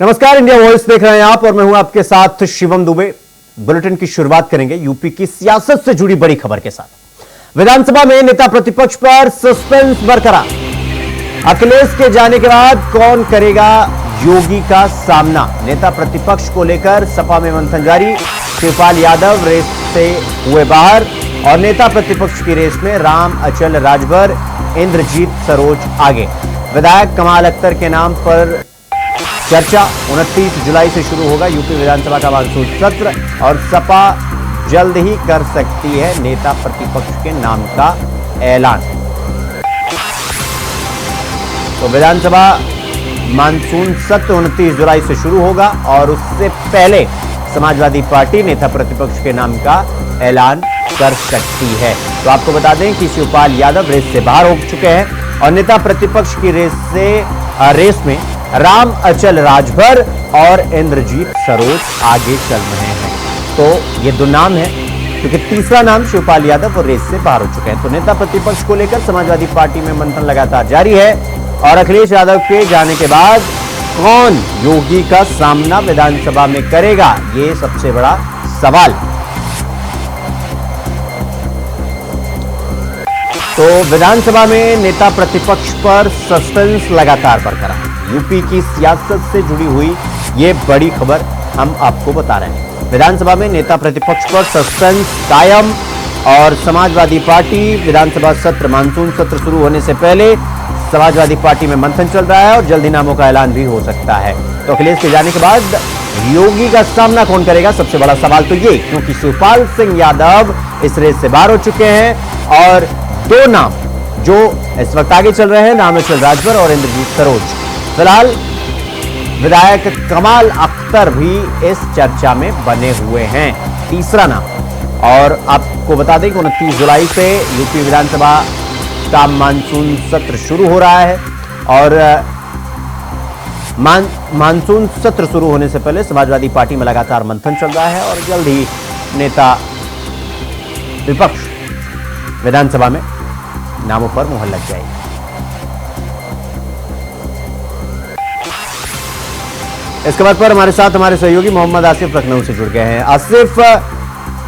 नमस्कार, India voice देख रहे हैं आप और मैं हूं आपके साथ शिवम दुबे। बुलेटिन की शुरुआत करेंगे यूपी की सियासत से जुड़ी बड़ी खबर के साथ। विधानसभा में नेता प्रतिपक्ष पर सस्पेंस बरकरार। अखिलेश के जाने के बाद कौन करेगा योगी का सामना? नेता प्रतिपक्ष को लेकर सपा में मंथन जारी। शिवपाल यादव रेस से हुए बाहर और नेता प्रतिपक्ष की रेस में राम अचल राजभर, इंद्रजीत सरोज आगे। विधायक कमाल अख्तर के नाम पर चर्चा। 29 जुलाई से शुरू होगा यूपी विधानसभा का मानसून सत्र और सपा जल्द ही कर सकती है नेता प्रतिपक्ष के नाम का ऐलान। तो विधानसभा मानसून सत्र 29 जुलाई से शुरू होगा और उससे पहले समाजवादी पार्टी नेता प्रतिपक्ष के नाम का ऐलान कर सकती है। तो आपको बता दें कि शिवपाल यादव रेस से बाहर हो चुके हैं और नेता प्रतिपक्ष की रेस में राम अचल राजभर और इंद्रजीत सरोज आगे चल रहे हैं। तो ये दो नाम हैं, क्योंकि तीसरा नाम शिवपाल यादव और रेस से बाहर हो चुके हैं। तो नेता प्रतिपक्ष को लेकर समाजवादी पार्टी में मंथन लगातार जारी है और अखिलेश यादव के जाने के बाद कौन योगी का सामना विधानसभा में करेगा, ये सबसे बड़ा सवाल। तो विधानसभा में नेता प्रतिपक्ष पर सस्पेंस लगातार बरकरार। यूपी की सियासत से जुड़ी हुई ये बड़ी खबर हम आपको बता रहे हैं। विधानसभा में नेता प्रतिपक्ष पर सस्पेंस कायम और समाजवादी पार्टी विधानसभा सत्र मानसून सत्र शुरू होने से पहले समाजवादी पार्टी में मंथन चल रहा है और जल्द ही नामों का ऐलान भी हो सकता है। तो अखिलेश के जाने के बाद योगी का सामना कौन करेगा, सबसे बड़ा सवाल तो ये, क्योंकि शिवपाल सिंह यादव इस रेस से बाहर हो चुके हैं और दो नाम जो इस वक्त आगे चल रहे हैं, राम अचल राजभर और इंद्रजीत सरोज। फिलहाल विधायक कमाल अख्तर भी इस चर्चा में बने हुए हैं, तीसरा नाम। और आपको बता दें कि 29 जुलाई से यूपी विधानसभा का मानसून सत्र शुरू हो रहा है और मानसून सत्र शुरू होने से पहले समाजवादी पार्टी में लगातार मंथन चल रहा है और जल्द ही नेता विपक्ष विधानसभा में नामों पर मुहर लग जाएगी। इस खबर पर हमारे साथ हमारे सहयोगी मोहम्मद आसिफ लखनऊ से जुड़ गए हैं। आसिफ,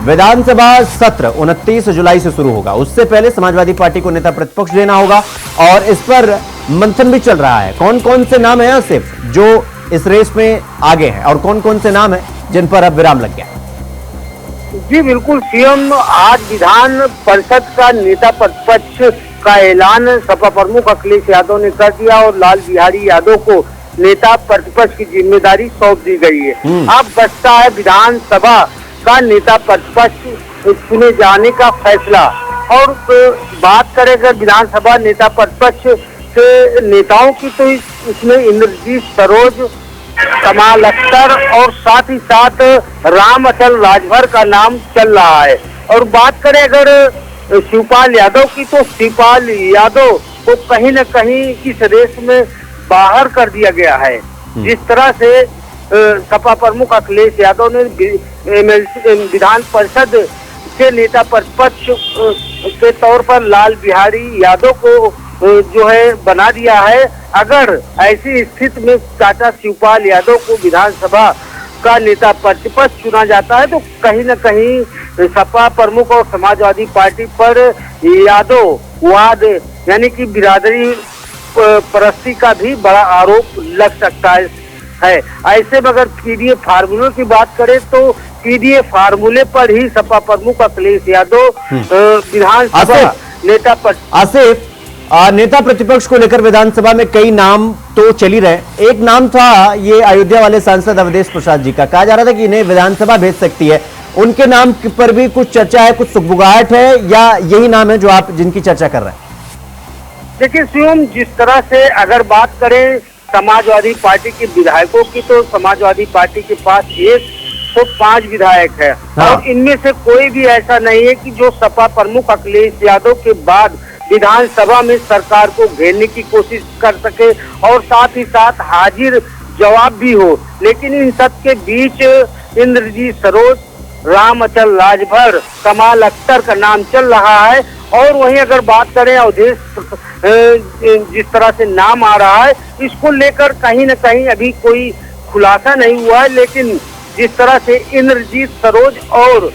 विधानसभा सत्र 29 जुलाई से शुरू होगा, उससे पहले समाजवादी पार्टी को नेता प्रतिपक्ष देना होगा और इस पर मंथन भी चल रहा है। कौन कौन से नाम है आसिफ जो इस रेस में आगे हैं और कौन कौन से नाम है जिन पर अब विराम लग गया? जी बिल्कुल सीएम, आज विधान परिषद का नेता प्रतिपक्ष का ऐलान सपा प्रमुख अखिलेश यादव ने कर दिया और लाल बिहारी यादव को नेता प्रतिपक्ष की जिम्मेदारी सौंप दी गई है। अब बचता है विधानसभा का नेता प्रतिपक्ष चुने जाने का फैसला। और बात करें अगर विधानसभा नेता प्रतिपक्ष के नेताओं की, तो इसमें इंद्रजीत सरोज, कमाल अख्तर और साथ ही साथ राम अचल राजभर का नाम चल रहा है। और बात करें अगर शिवपाल यादव की, तो शिवपाल यादव को कहीं न कहीं इस रेस में बाहर कर दिया गया है। जिस तरह से सपा प्रमुख अखिलेश यादव ने विधान परिषद के नेता प्रतिपक्ष के तौर पर लाल बिहारी यादव को जो है बना दिया है। अगर ऐसी स्थिति में चाचा शिवपाल यादव को विधानसभा का नेता प्रतिपक्ष चुना जाता है तो कहीं न कहीं सपा प्रमुख और समाजवादी पार्टी पर यादववाद यानी कि बिरादरी परस्ती का भी बड़ा आरोप लग सकता है। ऐसे में अगर पीडीए फार्मूले की बात करें तो पीडीए फार्मूले पर ही सपा प्रमुख अखिलेश यादव विधानसभा नेता आसिफ, नेता प्रतिपक्ष को लेकर विधानसभा में कई नाम तो चल ही रहे। एक नाम था ये अयोध्या वाले सांसद अवधेश प्रसाद जी का, कहा जा रहा था कि इन्हें विधानसभा भेज सकती है। उनके नाम पर भी कुछ चर्चा है, कुछ सुगबुगाहट है, या यही नाम है जो आप जिनकी चर्चा कर रहे हैं? देखिए शिवम, जिस तरह से अगर बात करें समाजवादी पार्टी के विधायकों की, तो समाजवादी पार्टी के पास 105 विधायक है। हाँ। और इनमें से कोई भी ऐसा नहीं है कि जो सपा प्रमुख अखिलेश यादव के बाद विधानसभा में सरकार को घेरने की कोशिश कर सके और साथ ही साथ हाजिर जवाब भी हो। लेकिन इन सब के बीच इंद्रजीत सरोज, राम अचल राजभर, कमाल अख्तर का नाम चल रहा है। और वहीं अगर बात करें अवधेश जिस तरह से नाम आ रहा है, इसको लेकर कहीं न कहीं अभी कोई खुलासा नहीं हुआ है, लेकिन जिस तरह से इंद्रजीत सरोज और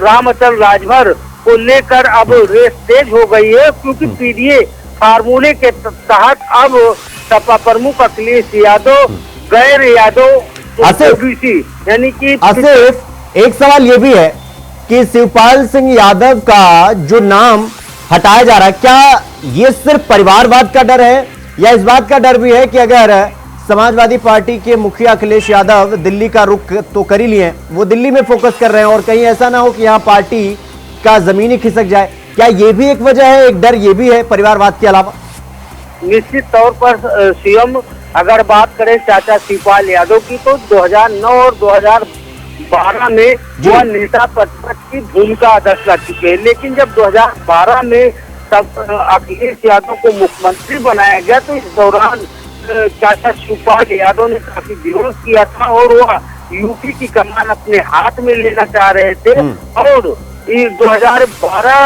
रामचंद्र राजभर को लेकर अब रेस तेज हो गई है, क्योंकि पीडीए फार्मूले के तहत अब सपा प्रमुख अखिलेश यादव, गैर यादव ओबीसी यानी कि आसिफ, एक सवाल यह भी है कि शिवपाल सिंह यादव का जो नाम हटाया जा रहा है, क्या यह सिर्फ परिवारवाद का डर है या इस बात का डर भी है कि अगर समाजवादी पार्टी के मुखिया अखिलेश यादव दिल्ली का रुख तो कर ही लिए हैं, वो दिल्ली में फोकस कर रहे हैं और कहीं ऐसा ना हो कि यहां पार्टी का जमीन ही खिसक जाए, क्या ये भी एक वजह है, एक डर ये भी है परिवारवाद के अलावा? निश्चित तौर पर सीएम अगर बात करें चाचा शिवपाल यादव की, तो 2009 और 2012 में वह नेता प्रतिपक्ष की भूमिका अदा कर चुके हैं, लेकिन जब 2012 में तब अखिलेश यादव को मुख्यमंत्री बनाया गया तो इस दौरान चाचा शिवपाल यादव ने काफी विरोध किया था और वह यूपी की कमान अपने हाथ में लेना चाह रहे थे। और 2012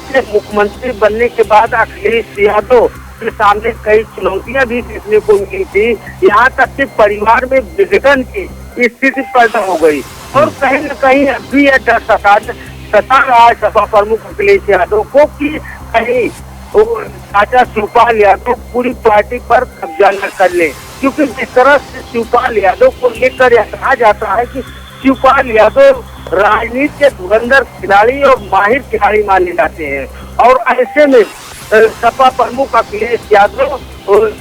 से मुख्यमंत्री बनने के बाद अखिलेश यादव के सामने कई चुनौतियां भी देखने को मिली थी, यहाँ तक कि परिवार में विघटन की स्थिति पैदा हो गई और कहीं न कहीं अब भी यह डर सता रहा है सपा प्रमुख अखिलेश यादव को कि कहीं चाचा शिवपाल यादव पूरी पार्टी पर कब्जा न कर ले, क्योंकि जिस तरह से शिवपाल यादव को लेकर यह कहा जाता है कि शिवपाल यादव राजनीति के धुरंधर खिलाड़ी और माहिर खिलाड़ी माने जाते हैं और ऐसे में सपा प्रमुख अखिलेश यादव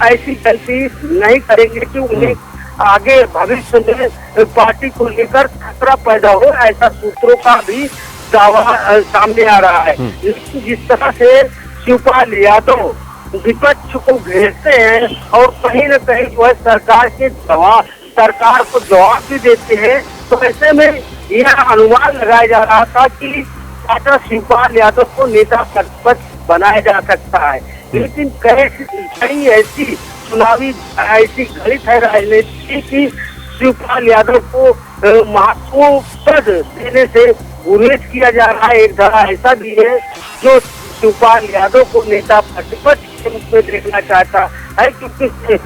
ऐसी गलती नहीं करेंगे कि उन्हें आगे भविष्य में पार्टी को लेकर खतरा पैदा हो, ऐसा सूत्रों का भी दावा सामने आ रहा है। लेकिन जिस तरह से शिवपाल यादव विपक्ष को घेरते हैं और कहीं न कहीं वह सरकार को जवाब भी देते हैं, तो ऐसे में यह अनुमान लगाया जा रहा था कि चाचा शिवपाल यादव को नेता प्रतिपक्ष बनाया जा सकता है, लेकिन कई ऐसी चुनावी ऐसी गणित है राजनीति की शिवपाल यादव को महत्वपूर्ण पद देने से गुरेज किया जा रहा है। एक धारा ऐसा भी है जो शिवपाल यादव को नेता प्रतिपक्ष के रूप में देखना चाहता है, क्योंकि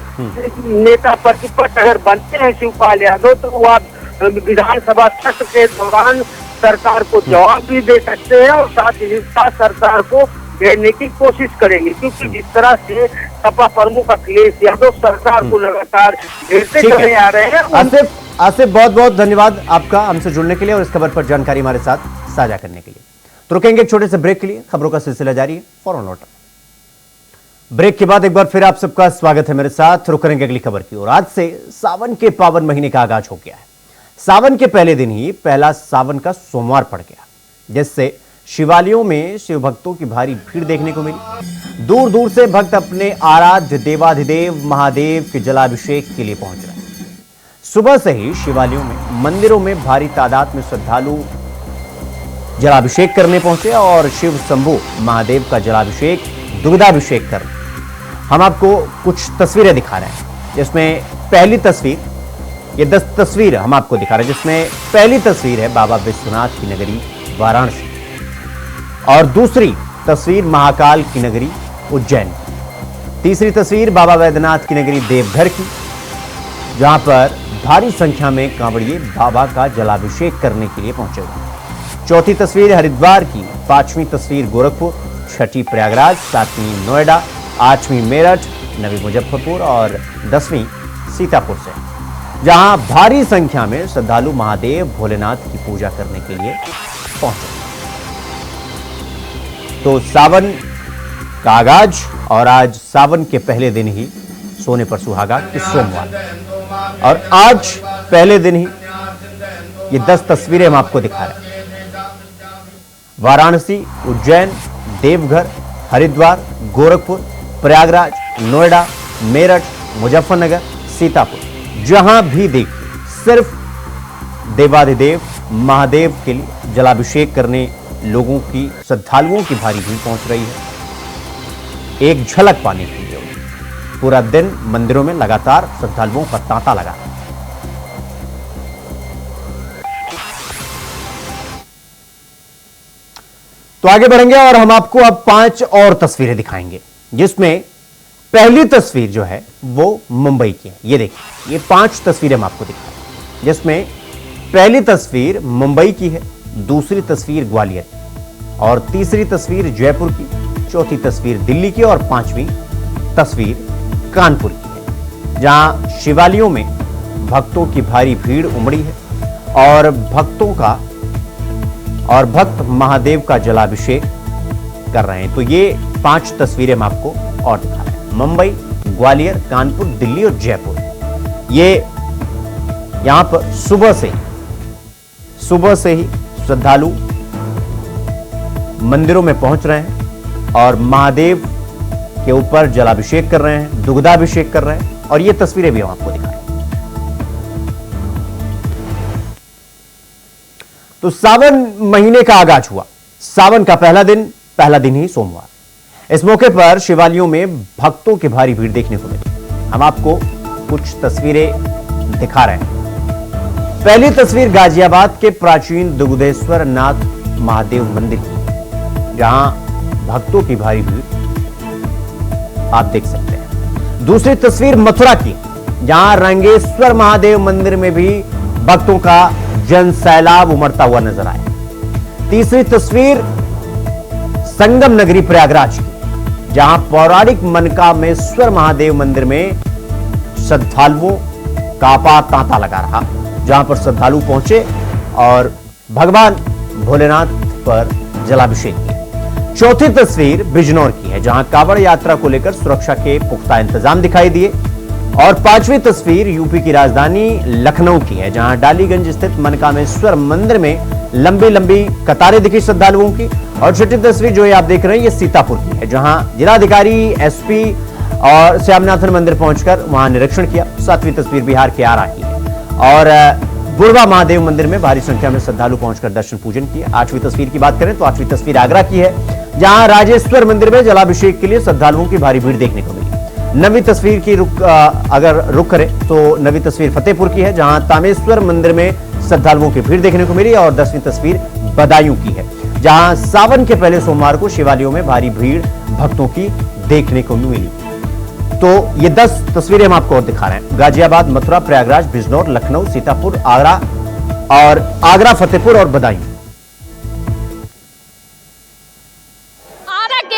नेता प्रतिपक्ष अगर बनते हैं शिवपाल यादव तो वह विधानसभा सत्र के दौरान सरकार को जवाब भी दे सकते हैं और साथ ही साथ सरकार को घेरने की कोशिश करेंगे, क्योंकि जिस तरह से सपा प्रमुख अखिलेश यादव सरकार को लगातार घेरते चले आ रहे हैं। आसिफ बहुत बहुत धन्यवाद आपका हमसे जुड़ने के लिए और इस खबर पर जानकारी हमारे साथ साझा करने के लिए। तो रुकेंगे एक छोटे से ब्रेक के लिए, खबरों का सिलसिला जारी है, फौरन लौटा। ब्रेक के बाद एक बार फिर आप सबका स्वागत है मेरे साथ। रुक करेंगे अगली खबर की ओर। आज से सावन के पावन महीने का आगाज हो गया है। सावन के पहले दिन ही पहला सावन का सोमवार पड़ गया, जिससे शिवालयों में शिव भक्तों की भारी भीड़ देखने को मिली। दूर दूर से भक्त अपने आराध्य देवाधिदेव महादेव के जलाभिषेक के लिए पहुंच रहे हैं। सुबह से ही शिवालयों में, मंदिरों में भारी तादाद में श्रद्धालु जलाभिषेक करने पहुंचे और शिव शंभु महादेव का जलाभिषेक, दुग्धाभिषेक कर हम आपको कुछ तस्वीरें दिखा रहे हैं, जिसमें पहली तस्वीर, ये 10 तस्वीर हम आपको दिखा रहे हैं, जिसमें पहली तस्वीर है बाबा विश्वनाथ की नगरी वाराणसी और दूसरी तस्वीर महाकाल की नगरी उज्जैन, तीसरी तस्वीर बाबा वैद्यनाथ की नगरी देवघर की, जहां पर भारी संख्या में कांवड़िए बाबा का जलाभिषेक करने के लिए पहुंचे हुए। चौथी तस्वीर हरिद्वार की, पांचवी तस्वीर गोरखपुर, छठी प्रयागराज, सातवीं नोएडा, आठवीं मेरठ, नवीं मुजफ्फरपुर और 10वीं सीतापुर से, जहां भारी संख्या में श्रद्धालु महादेव भोलेनाथ की पूजा करने के लिए पहुंचे। तो सावन का आगाज और आज सावन के पहले दिन ही सोने पर सुहागा कि सोमवार, और आज पहले दिन ही ये 10 तस्वीरें हम आपको दिखा रहे हैं। वाराणसी, उज्जैन, देवघर, हरिद्वार, गोरखपुर, प्रयागराज, नोएडा, मेरठ, मुजफ्फरनगर, सीतापुर, जहां भी देखिए सिर्फ देवाधिदेव महादेव के लिए जलाभिषेक करने लोगों की, श्रद्धालुओं की भारी भीड़ पहुंच रही है। एक झलक पाने के लिए पूरा दिन मंदिरों में लगातार श्रद्धालुओं का तांता लगा। तो आगे बढ़ेंगे और हम आपको अब 5 और तस्वीरें दिखाएंगे, जिसमें पहली तस्वीर जो है वो मुंबई की है। ये देखिए, ये 5 तस्वीरें हम आपको दिखा रहे हैं, जिसमें पहली तस्वीर मुंबई की है, दूसरी तस्वीर ग्वालियर की और तीसरी तस्वीर जयपुर की, चौथी तस्वीर दिल्ली की और 5वीं तस्वीर कानपुर की है, जहां शिवालयों में भक्तों की भारी भीड़ उमड़ी है और भक्त महादेव का जलाभिषेक कर रहे हैं। तो ये 5 तस्वीरें हम आपको और दिखा रहे हैं, मुंबई, ग्वालियर, कानपुर, दिल्ली और जयपुर। ये यहां पर सुबह से ही श्रद्धालु मंदिरों में पहुंच रहे हैं और महादेव के ऊपर जलाभिषेक कर रहे हैं, दुग्धाभिषेक कर रहे हैं और ये तस्वीरें भी हम आपको दिखा रहे हैं। तो सावन महीने का आगाज हुआ। सावन का पहला दिन ही सोमवार। इस मौके पर शिवालयों में भक्तों की भारी भीड़ देखने को मिली। हम आपको कुछ तस्वीरें दिखा रहे हैं। पहली तस्वीर गाजियाबाद के प्राचीन दुग्धेश्वर नाथ महादेव मंदिर की, जहां भक्तों की भारी भीड़ आप देख सकते हैं। दूसरी तस्वीर मथुरा की, जहां रंगेश्वर महादेव मंदिर में भी भक्तों का जन सैलाब उमड़ता हुआ नजर आया। तीसरी तस्वीर संगम नगरी प्रयागराज की, जहां पौराणिक मनकामेश्वर महादेव मंदिर में श्रद्धालुओं का अपार तांता लगा रहा, जहां पर श्रद्धालु पहुंचे और भगवान भोलेनाथ पर जलाभिषेक किया। चौथी तस्वीर बिजनौर की है, जहां कांवड़ यात्रा को लेकर सुरक्षा के पुख्ता इंतजाम दिखाई दिए। और 5वीं तस्वीर यूपी की राजधानी लखनऊ की है, जहां डालीगंज स्थित मनकामेश्वर मंदिर में लंबी लंबी कतारें दिखी श्रद्धालुओं की। और छठी तस्वीर जो ये आप देख रहे हैं, ये सीतापुर की है, जहां जिलाधिकारी, एसपी और श्यामनाथन मंदिर पहुंचकर वहां निरीक्षण किया। 7वीं तस्वीर बिहार के आरा की है और बुढ़वा महादेव मंदिर में भारी संख्या में श्रद्धालु पहुंचकर दर्शन पूजन किया। 8वीं तस्वीर की बात करें तो 8वीं तस्वीर आगरा की है, जहां राजेश्वर मंदिर में जलाभिषेक के लिए श्रद्धालुओं की भारी भीड़ देखने को मिली। 9वीं तस्वीर की अगर रुख करें तो 9वीं तस्वीर फतेहपुर की है, जहां तामेश्वर मंदिर में श्रद्धालुओं की भीड़ देखने को मिली। और 10वीं तस्वीर बदायूं की है, जहां सावन के पहले सोमवार को शिवालयों में भारी भीड़ भक्तों की देखने को मिली। तो ये 10 तस्वीरें हम आपको और दिखा रहे हैं। गाजियाबाद, मथुरा, प्रयागराज, बिजनौर, लखनऊ, सीतापुर, आगरा, फतेहपुर और बदायूं।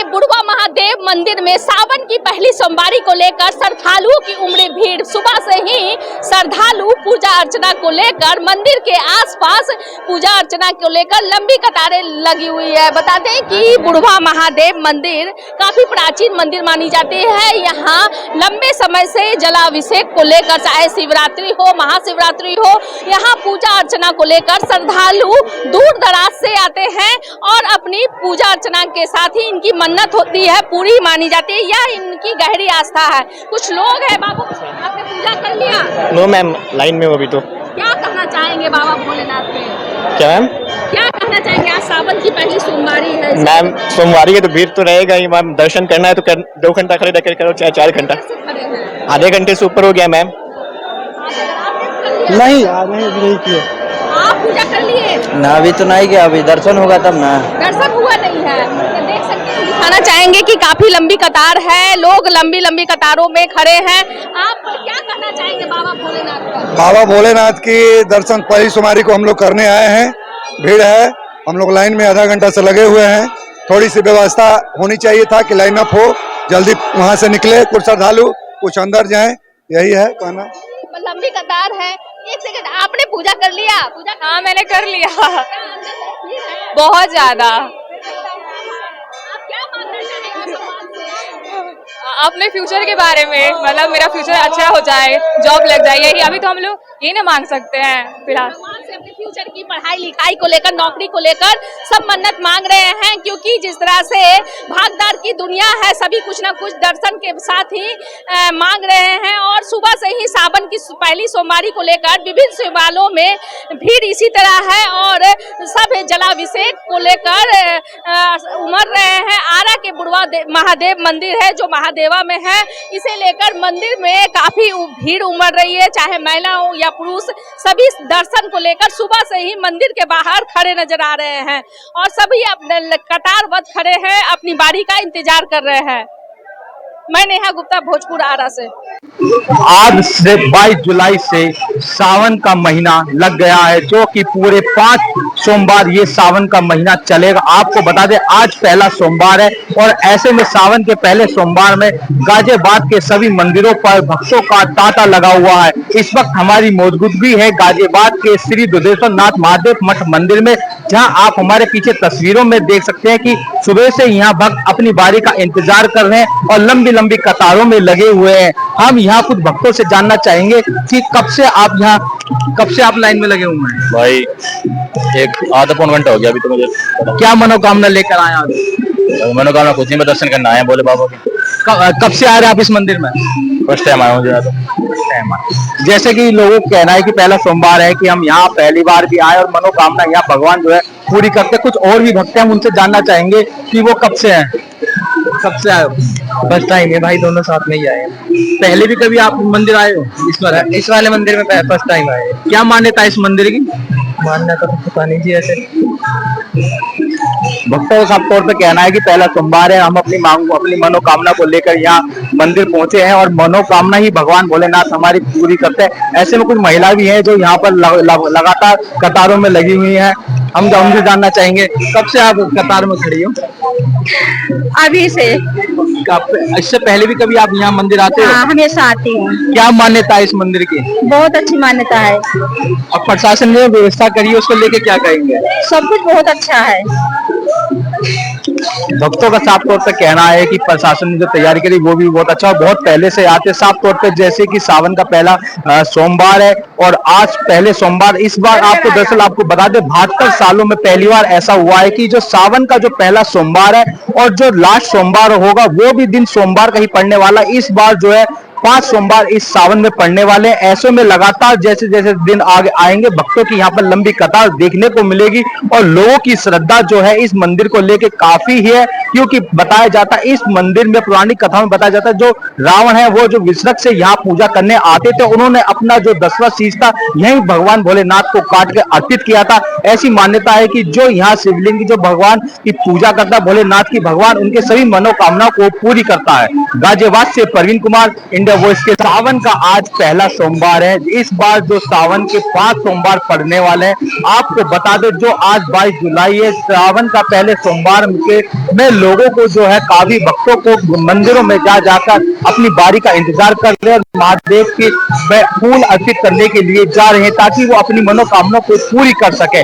बुढ़वा महादेव मंदिर में सावन की पहली सोमवारी को लेकर श्रद्धालुओं की उमड़ी भीड़। सुबह से ही श्रद्धालु पूजा अर्चना को लेकर मंदिर के आसपास पूजा अर्चना को लेकर लंबी कतारें लगी हुई है। बता दें कि बुढ़वा महादेव मंदिर काफी प्राचीन मंदिर मानी जाती है। यहाँ लंबे समय से जलाभिषेक को लेकर, चाहे शिवरात्रि हो, महाशिवरात्रि हो, यहाँ पूजा अर्चना को लेकर श्रद्धालु दूर दराज से आते हैं और अपनी पूजा अर्चना के साथ ही इनकी मन्नत होती है पूरी मानी जाती है। यह इनकी गहरी आस्था है। कुछ लोग हैं। बाबू, आपने पूजा कर लिया? नो मैम, लाइन में हो अभी तो। क्या कहना चाहेंगे बाबा भोलेनाथ पे? क्या मैम? क्या कहना चाहेंगे? आज सावन की पहली सोमवारी है मैम। सोमवारी है तो भीड़ तो रहेगा ही मैम। दर्शन करना है तो 2 घंटा खड़े रहकर करो, चाहे 4 घंटा। आधे घंटे से ऊपर हो गया मैम। नहीं, नहीं किया। आप पूजा कर लिए? ना, अभी तो नहीं किया, अभी दर्शन होगा तब ना। दर्शन हुआ नहीं है। तो देख सकते हैं, दिखाना चाहेंगे कि काफी लंबी कतार है, लोग लंबी लंबी कतारों में खड़े हैं। आप क्या कहना चाहेंगे बाबा भोलेनाथ का? बाबा भोलेनाथ की दर्शन पहली सोमवारी को हम लोग करने आए हैं। भीड़ है, हम लोग लाइन में आधा घंटा से लगे हुए हैं। थोड़ी सी व्यवस्था होनी चाहिए था कि लाइन अप हो, जल्दी वहां से निकले कुछ श्रद्धालु, कुछ अंदर जाएं, यही है कहना। लंबी कतार है। एक सेकंड, आपने पूजा कर लिया? हाँ, मैंने कर लिया। बहुत ज्यादा। क्या मानना चाहेंगे भगवान से? अपने फ्यूचर के बारे में, मतलब मेरा फ्यूचर अच्छा हो जाए, जॉब लग जाए, यही। अभी तो हम लोग ये ना मांग सकते हैं फिलहाल। भगवान से अपने फ्यूचर की पढ़ाई लिखाई को लेकर, नौकरी को लेकर सब मन्नत मांग रहे हैं, क्योंकि जिस तरह से भागदौड़ की दुनिया है, सभी कुछ ना कुछ दर्शन के साथ ही मांग रहे हैं। और सुबह से ही सावन की पहली सोमवारी को लेकर विभिन्न शिवालयों में भीड़ इसी तरह है और सब जलाभिषेक को लेकर उमड़ रहे हैं। आरा के बुढ़वा महादेव मंदिर है जो महादेवा में है, इसे लेकर मंदिर में काफी भीड़ उमड़ रही है, चाहे महिला हो या पुरुष, सभी दर्शन को लेकर सुबह से ही मंदिर के बाहर खड़े नजर आ रहे हैं और सभी कतारबद्ध खड़े हैं, अपनी बारी का इंतजार कर रहे हैं। मैं नेहा गुप्ता, भोजपुर आरा से। आज से 22 जुलाई से सावन का महीना लग गया है, जो कि पूरे 5 सोमवार ये सावन का महीना चलेगा। आपको बता दें आज पहला सोमवार है और ऐसे में सावन के पहले सोमवार में गाजियाबाद के सभी मंदिरों पर भक्तों का तांता लगा हुआ है। इस वक्त हमारी मौजूदगी है गाजियाबाद के श्री दुधेश्वर नाथ महादेव मठ मंदिर में, जहां आप हमारे पीछे तस्वीरों में देख सकते हैं कि सुबह से यहाँ भक्त अपनी बारी का इंतजार कर रहे हैं और लंबी लंबी कतारों में लगे हुए हैं। हम यहाँ कुछ भक्तों से जानना चाहेंगे कि कब से आप लाइन में लगे हुए हैं? भाई एक आधा पौन घंटा हो गया अभी तो मुझे। क्या मनोकामना लेकर आए आप? मनोकामना कुछ नहीं, में दर्शन करना आए भोले बाबा की। कब से आ रहे हैं आप इस मंदिर में? फर्स्ट टाइम आया हूँ। जैसे कि लोगों का कहना है कि पहला सोमवार है कि हम यहाँ पहली बार भी आए और मनोकामना यहाँ भगवान जो है पूरी करते। कुछ और भी भक्त हैं, उनसे जानना चाहेंगे कि वो कब से हैं? कब से आए हो? फर्स्ट टाइम है भाई, दोनों साथ में ही आए। पहले भी कभी आप मंदिर आए हो? इस वाले मंदिर में फर्स्ट टाइम आए। क्या मान्यता है इस मंदिर की? मानना तो पता नहीं जी ऐसे। भक्तों का साफ तौर पे कहना है कि पहला सोमवार है, हम अपनी मांग अपनी मनोकामना को लेकर यहाँ मंदिर पहुंचे हैं और मनोकामना ही भगवान भोलेनाथ हमारी पूरी करते हैं। ऐसे में कुछ महिला भी हैं जो यहाँ पर लगातार कतारों में लगी हुई हैं। हम उनसे जानना चाहेंगे कब से आप कतार में खड़ी हो? अभी से। इससे पहले भी कभी आप यहाँ मंदिर आते हो? हाँ, हमेशा आती हूँ। क्या मान्यता है इस मंदिर की? बहुत अच्छी मान्यता है। और प्रशासन ने व्यवस्था करी है, उसको लेके क्या कहेंगे? सब कुछ बहुत अच्छा है। भक्तों का साफ तौर पे कहना है कि प्रशासन ने जो तैयारी करी वो भी बहुत अच्छा, बहुत पहले से आते साफ तौर पे। जैसे कि सावन का पहला सोमवार है और आज पहले सोमवार इस बार आपको दरअसल आपको बता दें 72 सालों में पहली बार ऐसा हुआ है कि जो सावन का जो पहला सोमवार है और जो लास्ट सोमवार होगा वो भी दिन सोमवार का ही पड़ने वाला। इस बार जो है 5 सोमवार इस सावन में पड़ने वाले हैं। ऐसे में लगातार जैसे जैसे दिन आगे आएंगे भक्तों की यहाँ पर लंबी कतार देखने को मिलेगी और लोगों की श्रद्धा जो है इस मंदिर को लेके काफी है, क्योंकि बताया जाता है इस मंदिर में पौराणिक कथाओं में बताया जाता है जो रावण है वो जो विसर्ग से यहाँ पूजा करने आते थे, उन्होंने अपना जो 10वां शीश था यही भगवान भोलेनाथ को काट के अर्पित किया था। ऐसी मान्यता है कि जो यहाँ शिवलिंग की जो भगवान की पूजा करता है भोलेनाथ की, भगवान उनके सभी मनोकामनाओं को पूरी करता है। गाजियाबाद से प्रवीण कुमार, इंडिया वॉइस के। सावन का आज पहला सोमवार है। इस बार जो सावन के 5 सोमवार पड़ने वाले हैं, आपको बता दें जो आज 22 जुलाई है, सावन का पहले सोमवार में लोगों को जो है काफी भक्तों को मंदिरों में जा जाकर अपनी बारी का इंतजार कर रहे हैं, महादेव के फूल अर्पित करने के लिए जा रहे हैं ताकि वो अपनी मनोकामना को पूरी कर सके।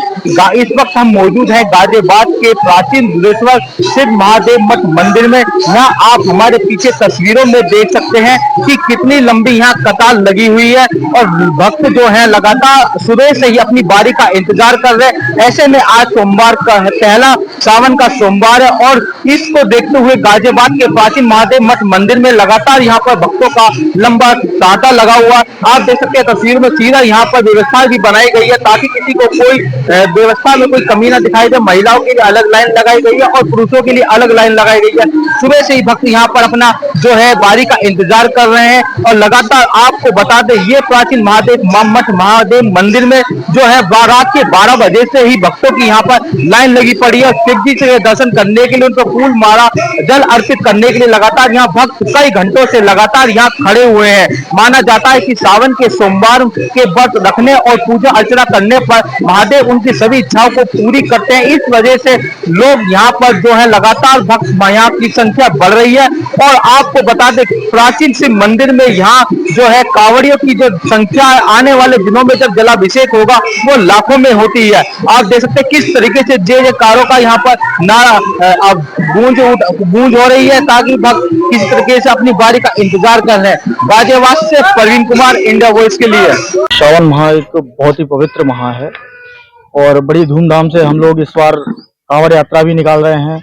इस वक्त हम मौजूद हैं गाजियाबाद के प्राचीन दुधेश्वर शिव महादेव मठ मंदिर में। यहाँ आप हमारे पीछे तस्वीरों में देख सकते हैं कि कितनी लंबी यहाँ कतार लगी हुई है और भक्त जो है लगातार सुबह से ही अपनी बारी का इंतजार कर रहे हैं। ऐसे में आज सोमवार का पहला सावन का सोमवार है और इसको देखते हुए गाजियाबाद के प्राचीन महादेव मठ मंदिर में लगातार यहाँ पर भक्तों का लंबा तांता लगा हुआ। आप देख सकते हैं तस्वीर में सीधा यहाँ पर व्यवस्था भी बनाई गई है ताकि किसी को कोई व्यवस्था में कोई कमी ना दिखाई दे। महिलाओं के लिए अलग लाइन लगाई गई है और पुरुषों के लिए अलग लाइन लगाई गई है। सुबह से ही भक्त यहाँ पर अपना जो है बारी का इंतजार कर रहे हैं और लगातार आपको बता दें ये प्राचीन महादेव मठ महादेव मंदिर में जो है रात के 12 बजे से ही भक्तों की यहाँ पर लाइन लगी पड़ी है। शिव जी से दर्शन करने के लिए, उनको फूल माला जल अर्पित करने के लिए लगातार यहाँ भक्त कई घंटों से लगातार यहाँ खड़े हुए हैं। माना जाता है कि सावन के सोमवार के व्रत रखने और पूजा अर्चना करने पर महादेव उनकी सभी इच्छाओं को पूरी करते हैं। इस वजह से लोग यहाँ पर जो है लगातार भक्त यहाँ की संख्या बढ़ रही है। और आपको बता दें प्राचीन शिव मंदिर में यहाँ जो है कांवड़ियों की जो संख्या आने वाले दिनों में जब जलाभिषेक होगा वो लाखों में होती है। आप देख सकते हैं किस तरीके से जय जयकारों का यहाँ पर नारा गूंज हो रही है ताकि भक्त किस तरीके से अपनी बारी का इंतजार कर रहे हैं। गाजियाबाद से प्रवीण कुमार, इंडिया वॉइस के लिए। सावन माह एक बहुत ही पवित्र माह है और बड़ी धूमधाम से हम लोग इस बार कांवड़ यात्रा भी निकाल रहे हैं।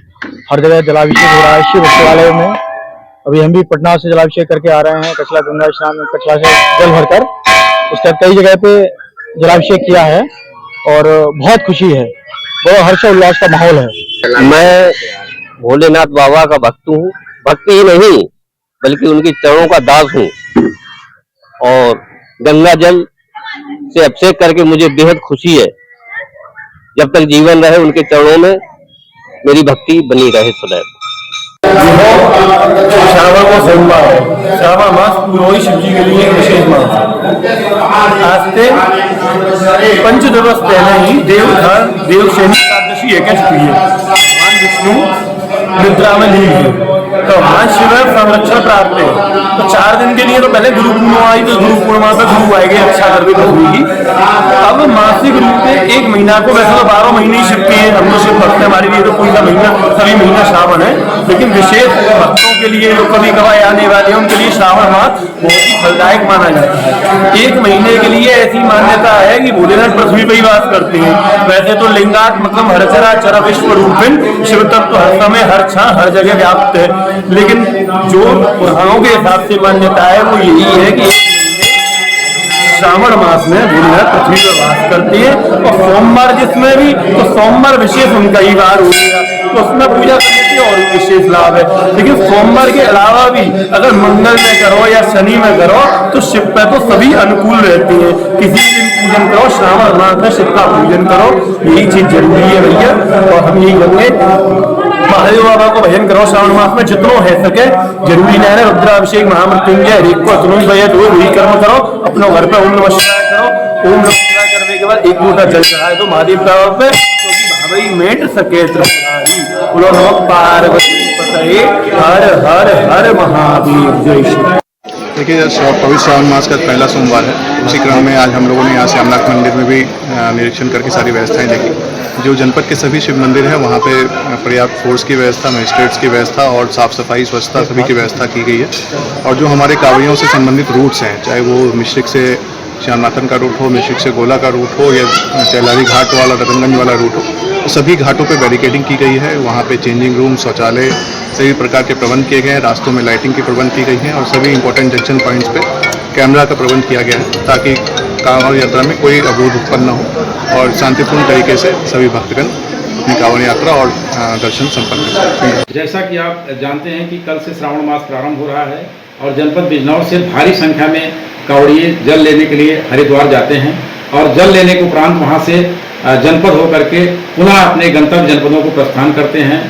हर जगह जलाभिषेक हो रहा है शिव शिवालय में। अभी हम भी पटना से जलाभिषेक करके आ रहे हैं, कचला गंगा स्नान में कचला से जल भरकर। उसके बाद कई जगह पे जलाभिषेक किया है और बहुत खुशी है, बहुत हर्षोल्लास का माहौल है। मैं भोलेनाथ बाबा का भक्त हूँ, भक्त ही नहीं बल्कि उनके चरणों का दास हूँ और गंगा जल से अभिषेक करके मुझे बेहद खुशी है। जब तक जीवन रहे उनके चरणों में मेरी भक्ति बनी रहे सदैव। श्रावण का सोमवार है। श्रावण मास पुरोहित शिव जी के लिए एक विशेष मास है। आज से 5 दिवस पहले ही देवशयनी एकादशी एकादशी है। भगवान विष्णु निद्रा में लीन है, तो भगवान शिव संरक्षण प्राप्त है। तो 4 दिन के लिए तो पहले गुरु पूर्णिमा आई, तो गुरु पूर्णिमा पे गुरु आएगी, रक्षा कर भी होगी। अब मासिक रूप से 1 महीना को, वैसे तो 12 महीने ही शिव के हैं, हम लोग शिव भक्त, हमारे लिए तो कोई सा महीना, सभी महीना श्रावण है, लेकिन विशेष भक्तों के लिए, जो कभी कभार आने वाले हैं, उनके लिए श्रावण मास बहुत ही फलदायक माना जाता है। 1 महीने के लिए ऐसी मान्यता है कि भोलेनाथ पृथ्वी पर ही वास करते हैं। वैसे तो लिंगात्मकम हर चराचर विश्व रूपिण शिव तत्व हर समय हर क्षण हर जगह व्याप्त है, लेकिन जो पुराणों के हिसाब से मान्यता है वो यही है कि श्रावण मास में भोलेनाथ पृथ्वी पर वास करते हैं। और सोमवार जिसमें भी, तो सोमवार विशेष उनका ही वार हो गया, तो उसमें पूजा करने के और विशेष लाभ है। लेकिन सोमवार के अलावा भी अगर मंगल में करो या शनि में करो तो शिव पे तो सभी अनुकूल रहते हैं। किसी दिन पूजन करो, श्रावण मास में शिव का पूजन करो, यही चीज जरूरी है भैया। और हम यही करेंगे, महादेव बाबा को भजन करो श्रावण मास में जितनो है सके। जरूरी नहीं है रुद्राभिषेक महामृत्युंजय हरेक को अतुल भैया दो वही कर्म करो, अपने घर पे ओम नमः शिवाय करो। ओम नमः शिवाय करने के बाद 1 लोटा जल चढ़ाए तो महादेव बाबा पे, तो भाई मेट सके त्रिपुरारी। बोलो नमः पार्वती पतये, हर हर हर महादेव, जय श्री। देखिए, पवित्र श्रावण मास का पहला सोमवार है। उसी क्रम में आज हम लोगों ने यहाँ से अमरनाथ मंदिर में भी निरीक्षण करके सारी व्यवस्थाएं देखी। जो जनपद के सभी शिव मंदिर हैं वहाँ पे पर्याप्त फोर्स की व्यवस्था, मजिस्ट्रेट्स की व्यवस्था और साफ़ सफाई स्वच्छता सभी की व्यवस्था की गई है। और जो हमारे कांवड़ियों से संबंधित रूट्स हैं, चाहे वो मिश्रिक से श्यामनाथन का रूट हो, मिश्रिक से गोला का रूट हो, या चैलारी घाट वाला रतनगंज वाला रूट हो, तो सभी घाटों पे बैरिकेडिंग की गई है। वहाँ पे चेंजिंग रूम, शौचालय, सभी प्रकार के प्रबंध किए गए हैं। रास्तों में लाइटिंग की प्रबंध की गई है और सभी इंपॉर्टेंट जंक्शन पॉइंट्स पे कैमरा का प्रबंध किया गया है, ताकि कांवड़ यात्रा में कोई अवरोध उत्पन्न न हो और शांतिपूर्ण तरीके से सभी भक्तगण अपनी कांवड़ यात्रा और दर्शन संपन्न कर सकें। जैसा कि आप जानते हैं कि कल से श्रावण मास प्रारंभ हो रहा है और जनपद बिजनौर से भारी संख्या में कांवड़िए जल लेने के लिए हरिद्वार जाते हैं और जल लेने के उपरांत वहाँ से जनपद होकर के पुनः अपने गंतव्य जनपदों को प्रस्थान करते हैं।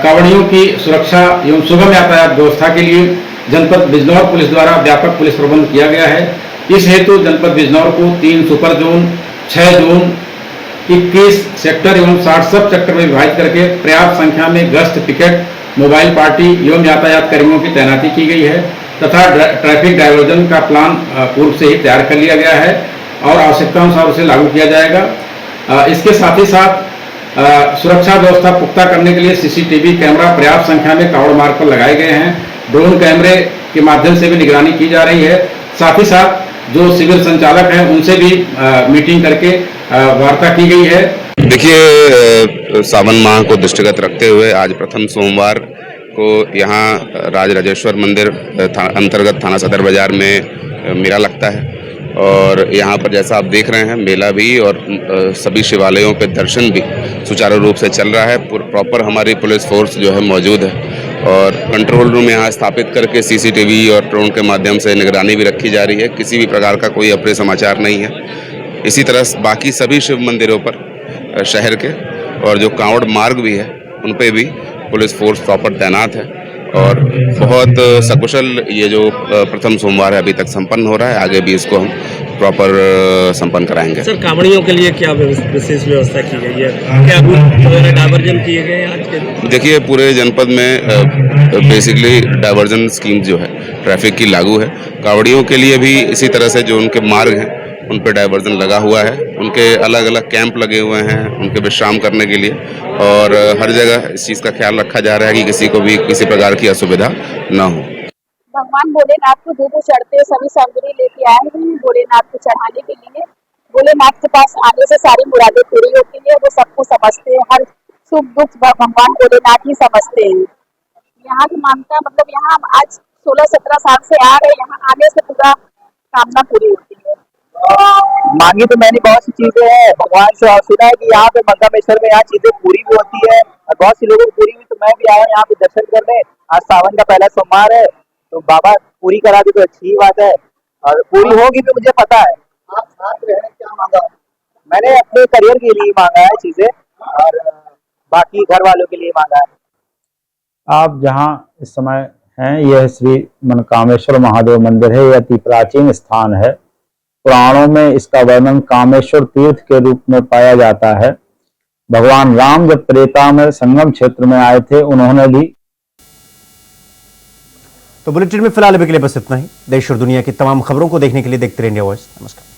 कांवड़ियों की सुरक्षा एवं सुगम यातायात व्यवस्था के लिए जनपद बिजनौर पुलिस द्वारा व्यापक पुलिस प्रबंध किया गया है। इस हेतु जनपद बिजनौर को 3 सुपर जोन, 6 जोन, 21 सेक्टर एवं 60 सब सेक्टर में विभाजित करके पर्याप्त संख्या में गश्त, पिकेट, मोबाइल पार्टी एवं यातायात कर्मियों की तैनाती की गई है तथा ट्रैफिक डायवर्जन का प्लान पूर्व से ही तैयार कर लिया गया है और आवश्यकता अनुसार उसे लागू किया जाएगा। इसके साथ ही साथ सुरक्षा व्यवस्था पुख्ता करने के लिए सीसीटीवी कैमरा पर्याप्त संख्या में कांवड़ मार्ग पर लगाए गए हैं। ड्रोन कैमरे के माध्यम से भी निगरानी की जा रही है। साथ ही साथ जो सिविल संचालक हैं उनसे भी मीटिंग करके वार्ता की गई है। देखिए, सावन माह को दृष्टिगत रखते हुए आज प्रथम सोमवार को यहाँ राजराजेश्वर मंदिर अंतर्गत थाना सदर बाजार में मेला लगता है और यहाँ पर जैसा आप देख रहे हैं मेला भी और सभी शिवालयों पे दर्शन भी सुचारू रूप से चल रहा है। प्रॉपर हमारी पुलिस फोर्स जो है मौजूद है और कंट्रोल रूम यहाँ स्थापित करके सीसीटीवी और ड्रोन के माध्यम से निगरानी भी रखी जा रही है। किसी भी प्रकार का कोई अप्रिय समाचार नहीं है। इसी तरह बाकी सभी शिव मंदिरों पर शहर के और जो कांवड़ मार्ग भी है उन पे भी पुलिस फोर्स प्रॉपर तैनात है और बहुत सकुशल ये जो प्रथम सोमवार है अभी तक संपन्न हो रहा है। आगे भी इसको हम प्रॉपर संपन्न कराएंगे। सर, कांवड़ियों के लिए क्या विशेष व्यवस्था की गई है? क्या रूट डायवर्जन किए गए हैं आज के? देखिए, पूरे जनपद में बेसिकली डायवर्जन स्कीम जो है ट्रैफिक की लागू है। कांवड़ियों के लिए भी इसी तरह से जो उनके मार्ग हैं उन पर डायवर्जन लगा हुआ है। उनके अलग अलग कैंप लगे हुए हैं उनके विश्राम करने के लिए और हर जगह इस चीज़ का ख्याल रखा जा रहा है कि किसी को भी किसी प्रकार की असुविधा न हो। भगवान भोलेनाथ को दूध चढ़ते सभी सामग्री लेके आए हैं भोलेनाथ को चढ़ाने के लिए। भोलेनाथ के पास आने से सारी मुरादें पूरी होती है। वो सबको समझते हैं, हर सुख दुख भगवान भोलेनाथ ही समझते हैं। यहाँ की मान्यता मतलब यहाँ हम आज 16-17 साल से आ रहे हैं, यहाँ आने से पूरा कामना पूरी होती है। मांगी तो मैंने बहुत सी चीजें हैं भगवान से और सुना है कि यहाँ पे मंगामेश्वर में यहाँ चीजें पूरी भी होती है और बहुत सी लोगों को पूरी हुई, तो मैं भी आया यहाँ पे दर्शन करने। आज सावन का पहला सोमवार है तो बाबा पूरी करा दी तो अच्छी बात है और पूरी होगी तो मुझे पता है। आप साथ रहने क्या मांगा? मैंने अपने करियर के लिए मांगा है चीजें और बाकी घर वालों के लिए मांगा है। आप जहां इस समय हैं, यह श्री मनकामेश्वर महादेव मंदिर है। यह अति प्राचीन स्थान है। पुराणों में इसका वर्णन कामेश्वर तीर्थ के रूप में पाया जाता है। भगवान राम जब त्रेता में संगम क्षेत्र में आए थे, उन्होंने भी। तो बुलेटिन में फिलहाल अभी के लिए बस इतना ही। देश और दुनिया की तमाम खबरों को देखने के लिए देखते रहिए इंडिया वॉइस। नमस्कार।